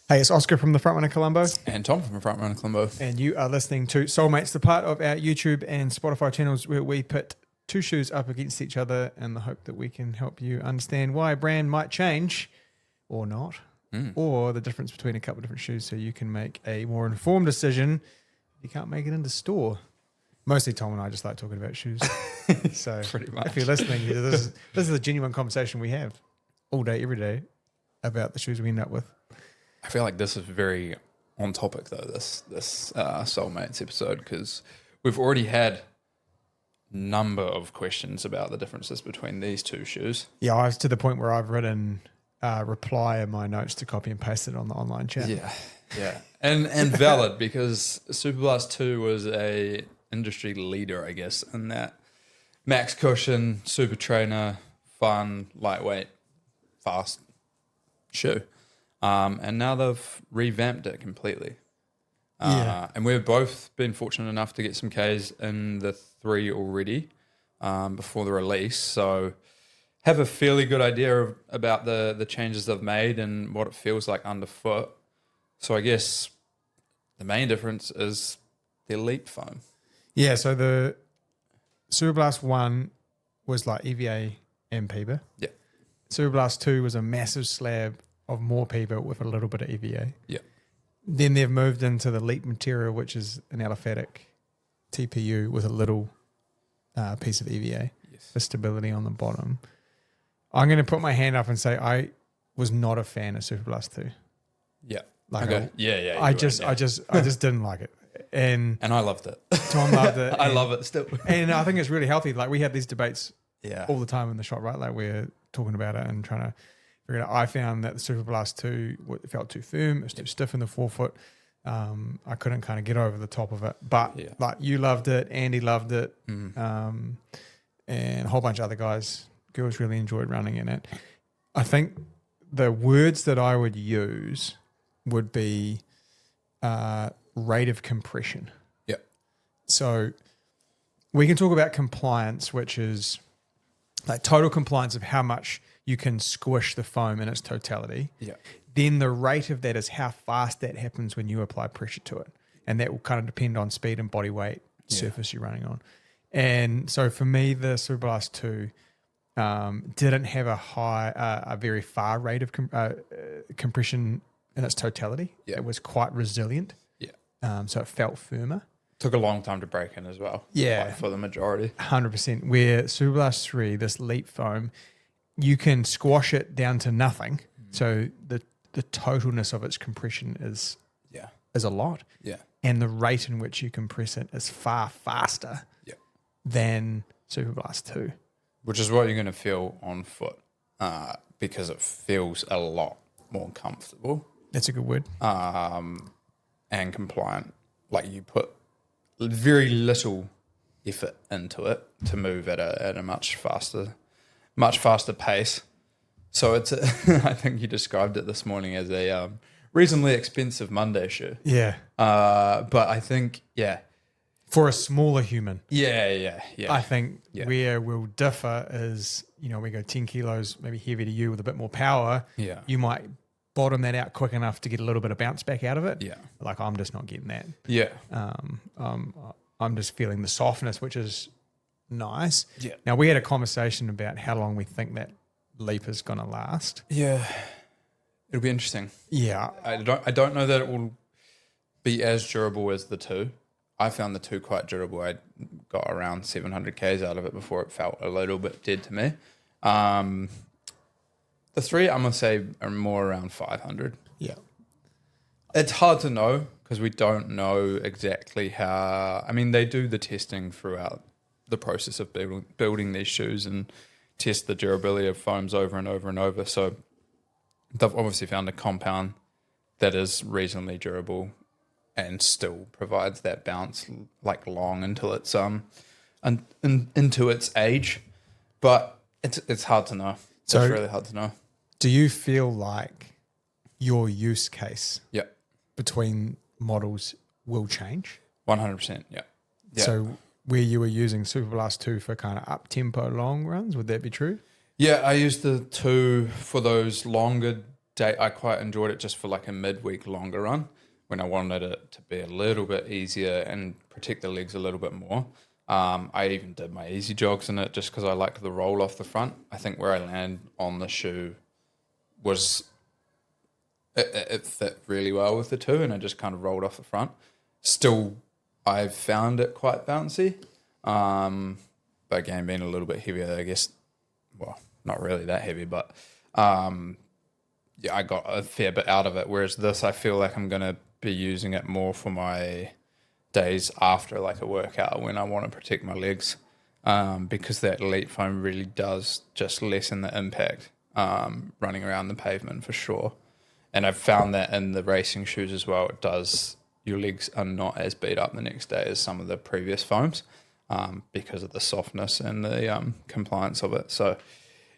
Hey, it's Oska from the Frontrunner Colombo. And Tom from Frontrunner Colombo. And you are listening to Soulmates, the part of our YouTube and Spotify channels where we put two shoes up against each other in the hope that we can help you understand why a brand might change or not, or the difference between a couple of different shoes so you can make a more informed decision if you can't make it into store. Mostly Tom and I just like talking about shoes. So Pretty much. if you're listening, this is a genuine conversation we have all day, every day about the shoes we end up with. I feel like this is very on topic though, this Soulmates episode, because we've already had a number of questions about the differences between these two shoes. Yeah, I was to the point where I've written reply in my notes to copy and paste it on the online chat. Yeah. And valid, because Superblast 2 was a industry leader, I guess, in that max cushion, super trainer, fun, lightweight, fast shoe. And now they've revamped it completely. And we've both been fortunate enough to get some Ks in the 3 already before the release. So have a fairly good idea about the changes they've made and what it feels like underfoot. So I guess the main difference is the Elite foam. Yeah, so the Superblast 1 was like EVA and Peba. Yeah. Superblast 2 was a massive slab of more Peba with a little bit of EVA. Yeah. Then they've moved into the Elite material, which is an aliphatic TPU with a little piece of EVA for stability on the bottom. I'm going to put my hand up and say I was not a fan of Superblast 2. Yeah. Like okay. I just didn't like it. And I loved it. Tom loved it. I love it still. And I think it's really healthy. Like we have these debates Yeah. all the time in the shop, right? Like we're talking about it and trying to figure it out. I found that the Superblast 2 felt too firm. It was too stiff in the forefoot. I couldn't kind of get over the top of it. But like you loved it, Andy loved it, and a whole bunch of other girls really enjoyed running in it. I think the words that I would use would be rate of compression. Yeah. So we can talk about compliance, which is like total compliance of how much you can squish the foam in its totality. Yeah. Then the rate of that is how fast that happens when you apply pressure to it. And that will kind of depend on speed and body weight, surface you're running on. And so for me, the Superblast 2 didn't have a very far rate of compression in its totality. Yeah. It was quite resilient. Yeah. So it felt firmer. Took a long time to break in as well. Yeah. Like for the majority. 100%. Where Superblast 3, this Leap foam, you can squash it down to nothing. So the totalness of its compression is a lot. Yeah. And the rate in which you compress it is far faster than Superblast 2. Which is what you're going to feel on foot because it feels a lot more comfortable. That's a good word. And compliant. Like you put very little effort into it to move at a much faster pace. So it's I think you described it this morning as a reasonably expensive Monday shoe. Yeah. But I think, For a smaller human. Yeah. I think where we'll differ is, we go 10 kilos, maybe heavy to you with a bit more power. Yeah. You might bottom that out quick enough to get a little bit of bounce back out of it. Yeah. Like I'm just not getting that. Yeah. I'm just feeling the softness, which is nice. Yeah. Now we had a conversation about how long we think that leap is going to last. Yeah. It'll be interesting. Yeah. I don't know that it will be as durable as the 2. I found the 2 quite durable. I got around 700 Ks out of it before it felt a little bit dead to me. The 3, I'm going to say, are more around 500. Yeah. It's hard to know because we don't know exactly how... I mean, they do the testing throughout the process of building these shoes and test the durability of foams over and over and over. So they've obviously found a compound that is reasonably durable and still provides that bounce like long until it's into its age. But it's hard to know. So it's really hard to know. Do you feel like your use case Yeah. between models will change? 100%, yeah. So where you were using Superblast 2 for kind of up-tempo long runs, would that be true? Yeah, I used the 2 for those longer day, I quite enjoyed it just for like a midweek longer run when I wanted it to be a little bit easier and protect the legs a little bit more. I even did my easy jogs in it just because I like the roll off the front. I think where I land on the shoe was it fit really well with the two, and I just kind of rolled off the front. Still, I found it quite bouncy. But again, being a little bit heavier, I guess, well, not really that heavy, but I got a fair bit out of it. Whereas this, I feel like I'm going to be using it more for my days after like a workout when I want to protect my legs, because that elite foam really does just lessen the impact running around the pavement for sure. And I've found that in the racing shoes as well, it does, your legs are not as beat up the next day as some of the previous foams, because of the softness and the compliance of it. So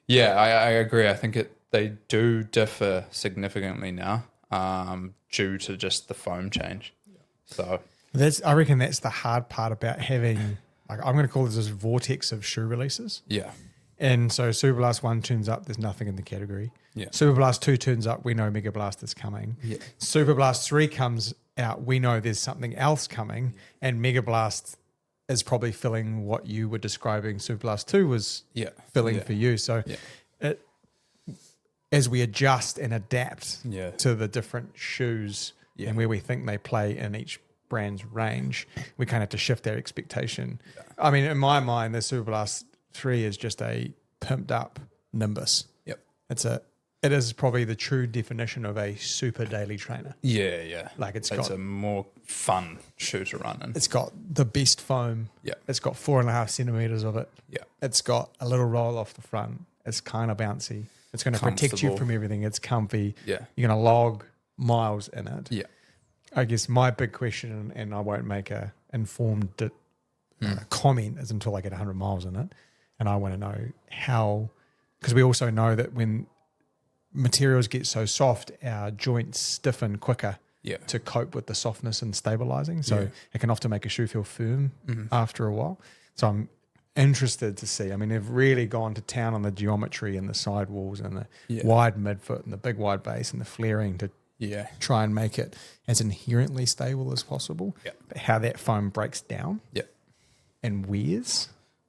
yeah, I agree. I think they do differ significantly now, due to just the foam change. So I reckon that's the hard part about having, like, I'm going to call this vortex of shoe releases. Yeah. And so Superblast 1 turns up, there's nothing in the category. Yeah. Superblast 2 turns up, we know Mega Blast is coming. Yeah. Superblast 3 comes out, we know there's something else coming, and Mega Blast is probably filling what you were describing Superblast 2 was filling for you. So as we adjust and adapt to the different shoes and where we think they play in each brand's range, we kind of have to shift our expectation. Yeah. I mean, in my mind, the Superblast 3 is just a pimped up Nimbus. Yep. It is probably the true definition of a super daily trainer. Yeah, yeah. Like it's a more fun shoe to run in. It's got the best foam. Yeah. It's got 4.5 centimeters of it. Yeah. It's got a little roll off the front. It's kind of bouncy. It's going to protect you from everything. It's comfy. Yeah. You're going to log miles in it. Yeah. I guess my big question, and I won't make a informed comment is until I get 100 miles in it, and I want to know how, because we also know that when materials get so soft, our joints stiffen quicker to cope with the softness and stabilizing. So it can often make a shoe feel firm after a while. So I'm interested to see. I mean, they've really gone to town on the geometry and the sidewalls and the wide midfoot and the big wide base and the flaring to try and make it as inherently stable as possible. Yeah. But how that foam breaks down and wears.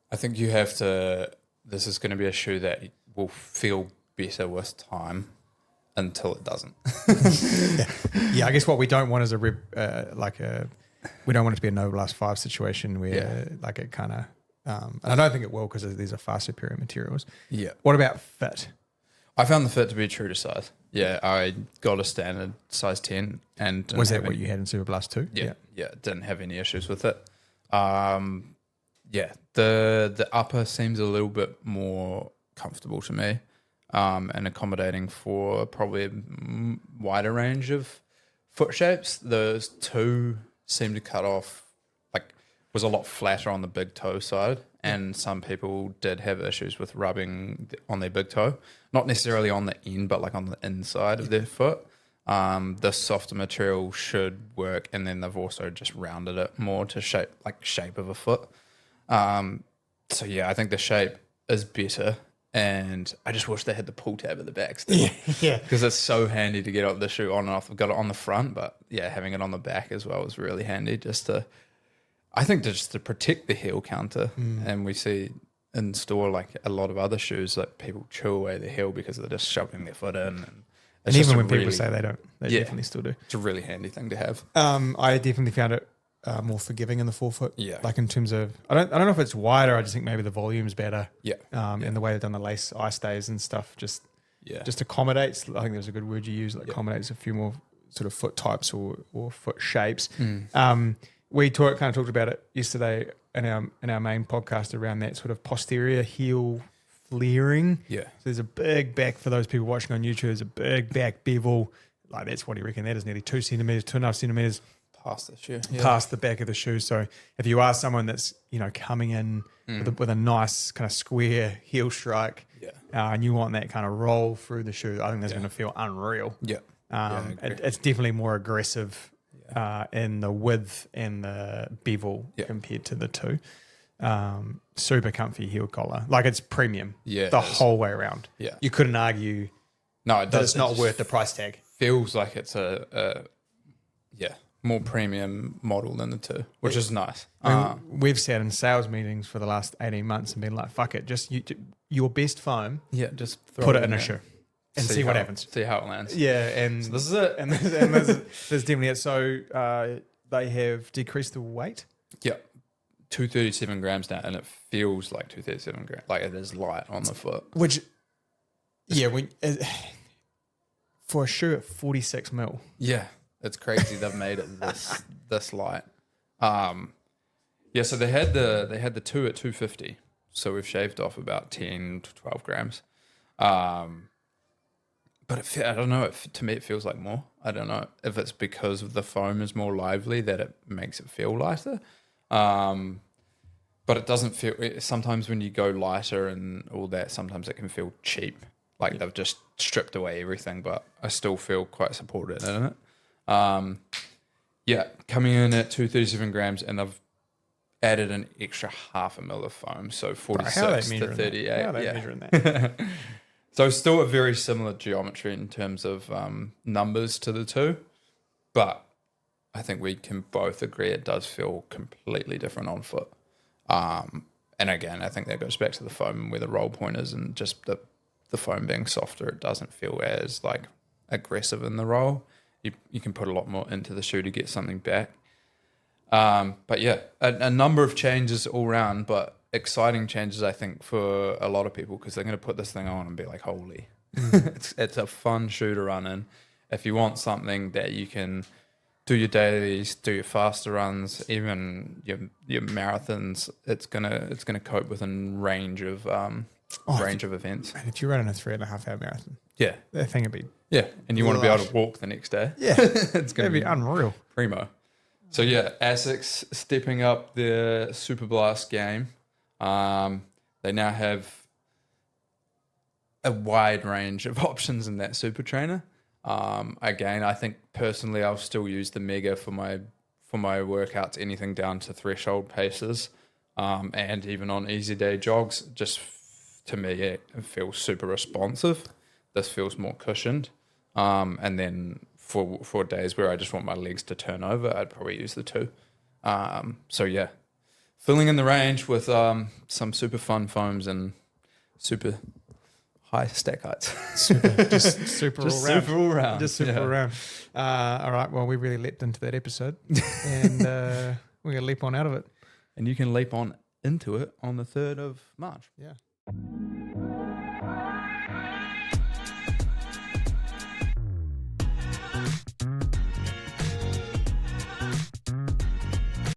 I think you have to, this is going to be a shoe that will feel better with time until it doesn't. I guess what we don't want is we don't want it to be a No Blast 5 situation where like it kind of, and I don't think it will because these are far superior materials. Yeah. What about fit? I found the fit to be true to size. Yeah, I got a standard size 10. And was that what you had in Superblast 2? Yeah, didn't have any issues with it. The upper seems a little bit more comfortable to me, and accommodating for probably a wider range of foot shapes. Those two seem to cut off, was a lot flatter on the big toe side, and some people did have issues with rubbing on their big toe, not necessarily on the end, but like on the inside of their foot. The softer material should work, and then they've also just rounded it more to shape of a foot. So yeah, I think the shape is better, and I just wish they had the pull tab at the back still. Because it's so handy to get up the shoe on and off. I've got it on the front, but yeah, having it on the back as well is really handy just to protect the heel counter. And we see in store like a lot of other shoes, like people chew away the heel because they're just shoving their foot in. And even when people say they don't, they definitely still do. It's a really handy thing to have. I definitely found it more forgiving in the forefoot. Yeah. Like in terms of, I don't know if it's wider. I just think maybe the volume's better. Yeah. And the way they've done the lace eye stays and stuff just accommodates. I think there's a good word you use. Accommodates a few more sort of foot types or foot shapes. We talked about it yesterday in our main podcast around that sort of posterior heel flaring. Yeah. So there's a big back for those people watching on YouTube. There's a big back bevel. Like that's what do you reckon that is? Nearly 2 centimeters, 2.5 centimeters past the shoe, past the back of the shoe. So if you are someone that's coming in with a nice kind of square heel strike, and you want that kind of roll through the shoe, I think that's going to feel unreal. Yeah. It's definitely more aggressive. In the width and the bevel compared to the two. Super comfy heel collar. Like it's premium the whole way around. Yeah. You couldn't argue No, it that does. it's not worth the price tag. Feels like it's a more premium model than the 2, which is nice. We've sat in sales meetings for the last 18 months and been like, fuck it, just your best foam, just put it in a shoe and see what happens. See how it lands. Yeah, and so this is it. And there's definitely it. So they have decreased the weight. Yeah, 237 grams now, and it feels like 237 grams. Like it is light on the foot. Which, for a shoe at 46 mil. Yeah, it's crazy they've made it this light. So they had the 2 at 250. So we've shaved off about 10 to 12 grams. But I don't know. To me, it feels like more. I don't know if it's because the foam is more lively that it makes it feel lighter. But it doesn't feel. Sometimes when you go lighter and all that, sometimes it can feel cheap. Like they've just stripped away everything. But I still feel quite supported in it. Coming in at 237 grams, and I've added an extra half a mil of foam, so 46 to 38. How are they measuring that? So still a very similar geometry in terms of numbers to the 2, but I think we can both agree it does feel completely different on foot. And again, I think that goes back to the foam and where the roll point is, and just the foam being softer, it doesn't feel as like aggressive in the roll. You can put a lot more into the shoe to get something back. But yeah, a number of changes all round, but exciting changes, I think, for a lot of people, because they're going to put this thing on and be like, holy. It's a fun shoe to run in. If you want something that you can do your dailies, do your faster runs, even your marathons, it's gonna cope with a range of events. And if you're running a 3.5 hour marathon, that thing would be and you want to be able to walk the next day. It's gonna be unreal. Primo. So ASICS stepping up their Superblast game. They now have a wide range of options in that super trainer. Again, I think personally I'll still use the Mega for my workouts, anything down to threshold paces, and even on easy day jogs. Just to me, it feels super responsive. This feels more cushioned. And then for days where I just want my legs to turn over, I'd probably use the 2. Filling in the range with some super fun foams and super high stack heights. Just super all round. Just super all round. All right, well, we really leapt into that episode, and we're going to leap on out of it. And you can leap on into it on the 3rd of March. Yeah.